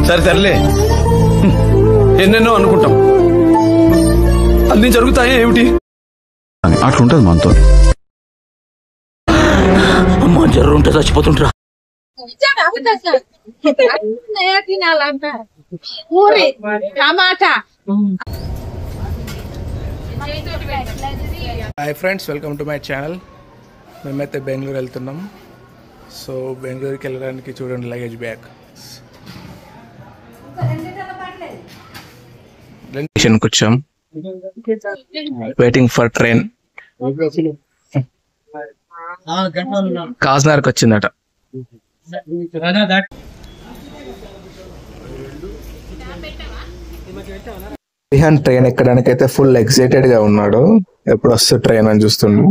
సరే సర్లే, ఎన్నెన్నో అనుకుంటాం, అన్ని జరుగుతాయి ఏమిటి? అట్లుంటది మనతో. అమ్మ జర్రు ఉంటే చచ్చిపోతుంటరా. Hi friends, welcome to my channel. మేమైతే బెంగళూరు వెళ్తున్నాం. సో బెంగళూరుకి వెళ్ళడానికి చూడండి లగేజ్ బ్యాగ్. స్టేషన్కి వచ్చాం, వెయిటింగ్ ఫర్ ట్రైన్. కాజ్నగర్కి వచ్చిందట. రిహాన్ ట్రైన్ ఎక్కడానికి అయితే ఫుల్ ఎక్సైటెడ్ గా ఉన్నాడు. ఎప్పుడు వస్తుంది ట్రైన్ అని చూస్తుండు.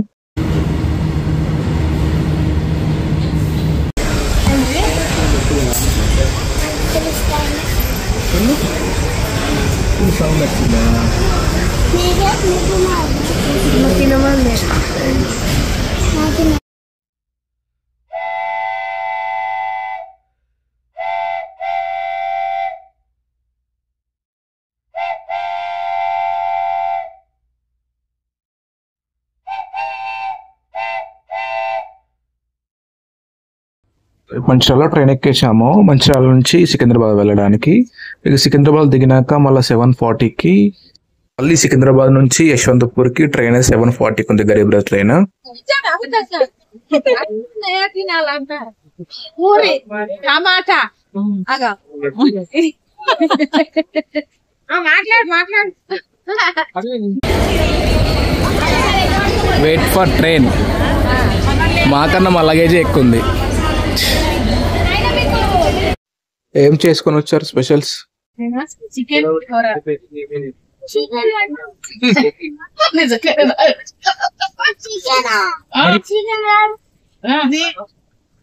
మంచిర్యాల ట్రైన్ ఎక్కేసాము. మంచిర్యాల నుంచి సికింద్రాబాద్ వెళ్ళడానికి. ఇక సికింద్రాబాద్ దిగినాక మళ్ళీ 7:40కి మళ్ళీ సికింద్రాబాద్ నుంచి యశ్వంతపూర్కి ట్రైన్ 7:40కి ఉంది, Garib Rath train. Wait for train. మాకన్నా మా లగేజ్ ఎక్కువ ఉంది. ఏం చేసుకొని వచ్చారు స్పెషల్స్?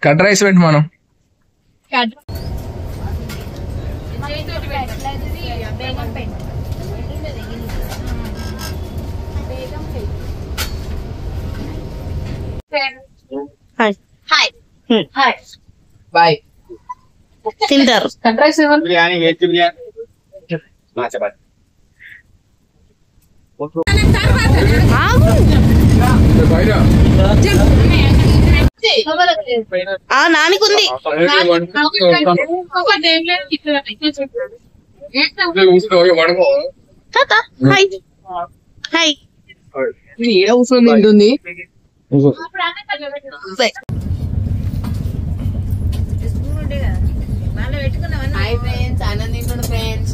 కట్ రైస్ పెట్టి మనం బాయ్ తింటారు. బిర్యానీ, వెజ్ బిర్యానీ, చపాతి. నానికుంది. ఏడ కూర్చొని తింటుంది. హాయ్ ఫ్రెండ్స్, ఆనందించండి ఫ్రెండ్స్.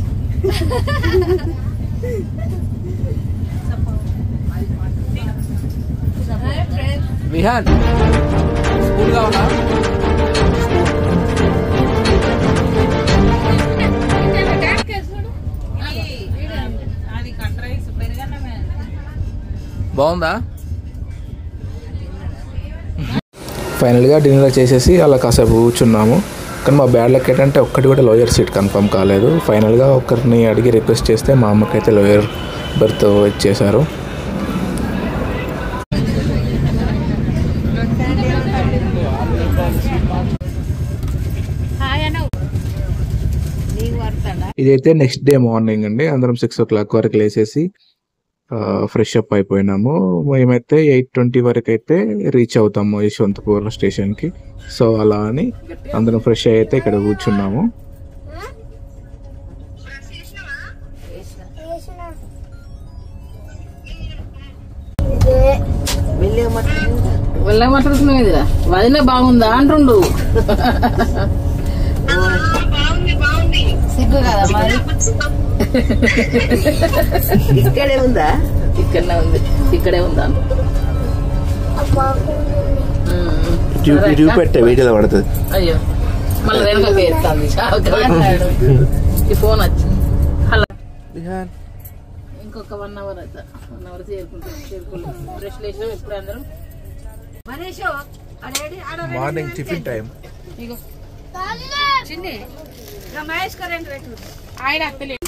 విహాన్ స్కూల్ కావాలా? బాగుందా? ఫైనల్గా డిన్నర్ చేసేసి అలా కాసేపు కూర్చున్నాము. కానీ మా బ్యాడ్ లక్ ఏంటంటే ఒక్కటి కూడా లోయర్ సీట్ కన్ఫర్మ్ కాలేదు. ఫైనల్గా ఒకరిని అడిగి రిక్వెస్ట్ చేస్తే మా అమ్మకైతే లోయర్ బెర్త్ ఇచ్చేశారు. ఇదైతే నెక్స్ట్ డే మార్నింగ్ అండి. అందరం 6 o'clock వరకు లేచేసి ఫ్రెష్ అప్ అయిపోయినాము. మేమైతే 8:20 వరకు అయితే రీచ్ అవుతాము యశ్వంతపూర్ స్టేషన్కి. సో అలా అని అందరం ఫ్రెష్ అయ్యి అయితే ఇక్కడ కూర్చున్నాము. వెళ్ళమంటున్నావు కదా, వదిలే బాగుందా అంటుండు. సిగ్గు కదా మరి. ఇక్కడే ఉందా? ఇక్కడనే ఉంది. ఇక్కడే ఉందా? పెట్టే వీడియోలో పడుతుంది. అయ్యో మళ్ళీ వెనక వేస్తాంది. ఈ ఫోన్ వచ్చింది. హలో, ఇంకొక 1 hour అవుతా. 1 hour చేరుకుంటాం. బ్రష్ లేచినాం ఇప్పుడు అందరం. Morning tiffin time. ఆయన అత్తలేదు.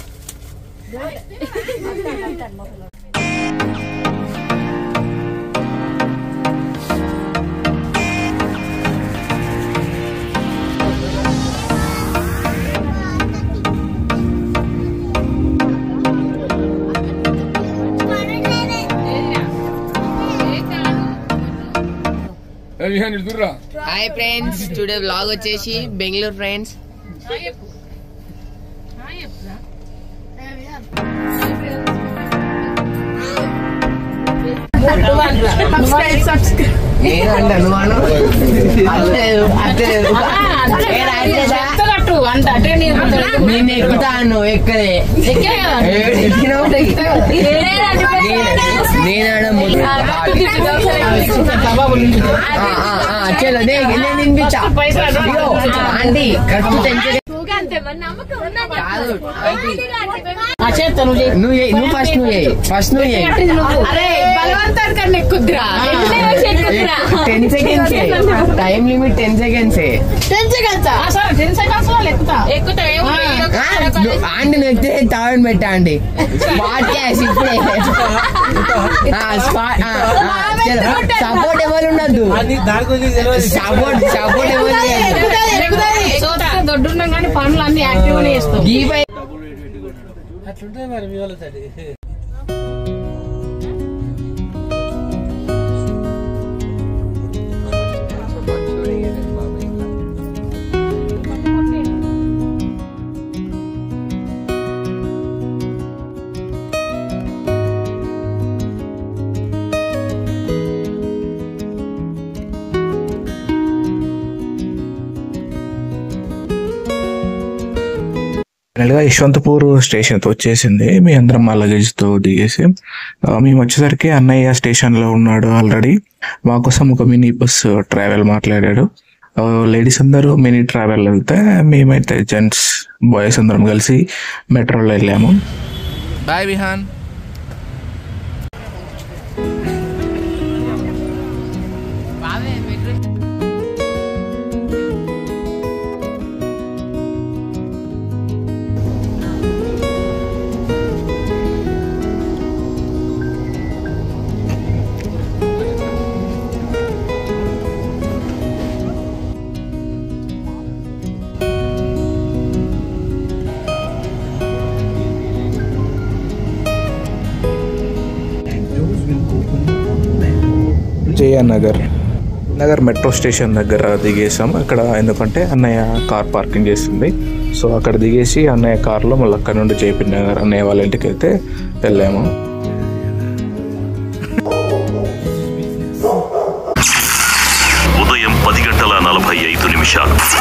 హాయ్ ఫ్రెండ్స్, టుడే వ్లాగ్ వచ్చేసి బెంగళూరు ఫ్రెండ్స్. నేను ఎక్కుతాను ఎక్కడే చలో నేను వినిపించా ఆంటీ నువ్వు ఫస్ట్ నువ్వు 10 seconds time limit 10 seconds aunty నెక్కితే తాళం పెట్టా అండి స్పాట్ క్యాష్ ఇప్పుడే సపోర్ట్ ఎవరు ఉండద్దు సపోర్ట్ ఎవరు దొడ్డున్నాం కానీ పనులు అన్ని యాక్టివ్ గా చేస్తాం. ఫైనల్గా యశ్వంతపూర్ స్టేషన్ వచ్చేసింది. మీ అందరం మా లగేజ్తో దిగేసి మేము వచ్చేసరికి అన్నయ్య స్టేషన్లో ఉన్నాడు ఆల్రెడీ. మా కోసం ఒక మినీ బస్ ట్రావెల్ మాట్లాడాడు. లేడీస్ అందరూ మినీ ట్రావెల్ వెళ్తే మేమైతే జెంట్స్ బాయ్స్ అందరం కలిసి మెట్రోలో వెళ్ళాము. బాయ్ విహాన్. నగర్ మెట్రో స్టేషన్ దగ్గర దిగేసాం. అక్కడ ఎందుకంటే అన్నయ్య కార్ పార్కింగ్ చేస్తుంది. సో అక్కడ దిగేసి అన్నయ్య కార్లో మళ్ళీ అక్కడ నుండి జేపీ నగర్ అన్నయ్య వాళ్ళ ఇంటికి అయితే వెళ్ళాము. ఉదయం 10:45.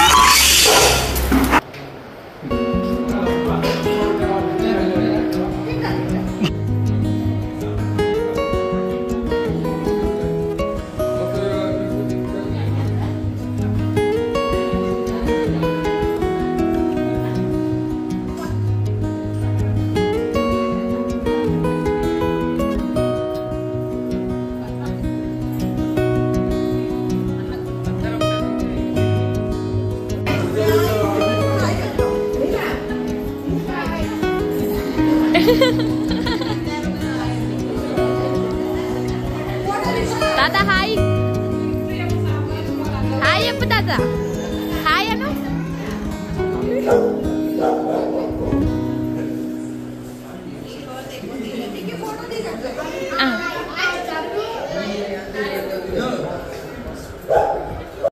తాత హాయ్ హాయ్ చెప్పు తాత హాయ్ అను.